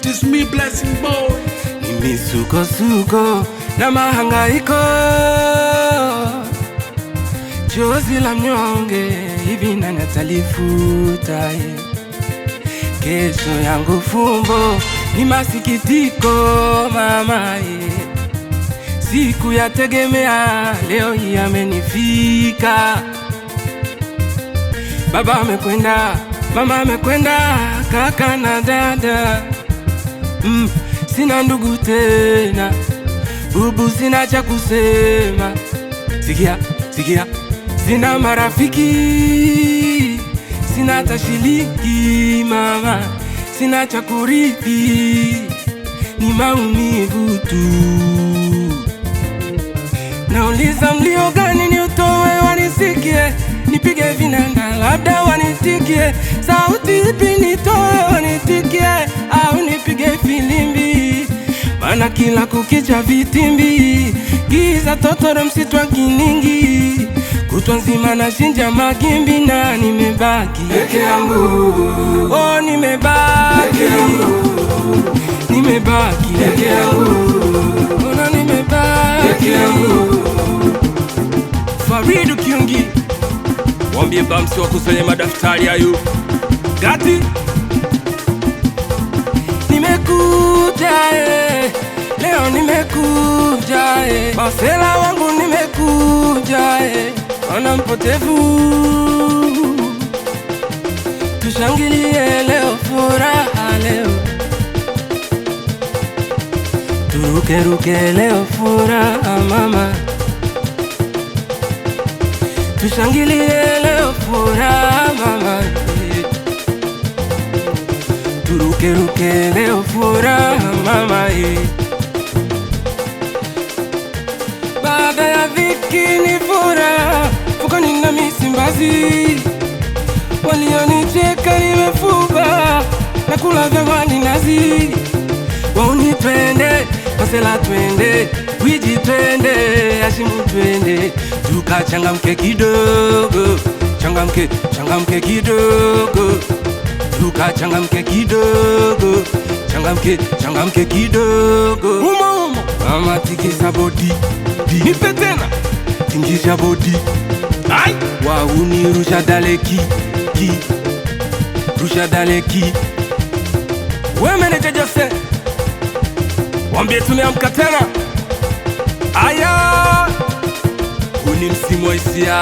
It's me Blessing Boy. Ni misuko na mahangaiko, chozi la mnyonge hivi nani atalifuta? Kesho yangu fumbo ni masikitiko mama, siku ya tegemea leo hii amenifika. Baba amekwenda, mama amekwenda, kaka na dada, sina ndugu tena, bubu sina cha kusema. Sikia, sina marafiki, sina hata shilingi mama, sina cha kurithi, ni maumivu tu. Nauliza mlio gani ni utoe wanisikie, nipige vinanda labda wanitikie, sauti ipi nitoe wanitikie, au nipige filimbi, mana kila kukicha vitimbi, giza totoro msitu wa Kiningi, kutwa nzima na shinja magimbi na nimebaki peke yangu. Oh, nimebaki peke yangu, nimebaki peke yangu, ona nimebaki peke yangu. Faridu Kiungi, wambie Bamsi wakusanye madaftari hayo. Gati nimekuja leo nimekuja masela wangu nimekuja ana mpotevu, tushangilie leo, furaha leo, turuke leo, furaha mama, tushangilie leo, furaha mama, turuke leo, furaha mama. Baada ya dhiki ni furaha, fukoni na misimbazi, walionicheka nimefuba, na kula vya wali nazi. Wauni twende, masela twende, wiji twende, Ashimu twende, tukachangamke kidogo, changamke kidogo, tukachangamke kidogo, changamke kidogo. Umo mama, tikisa body, nipe tena, tingisha body. Ai, wauni rusha daleki, rusha daleki. We meneja Jose, wambie tumeamka tena. Aya, huu ni msimu wa hisia.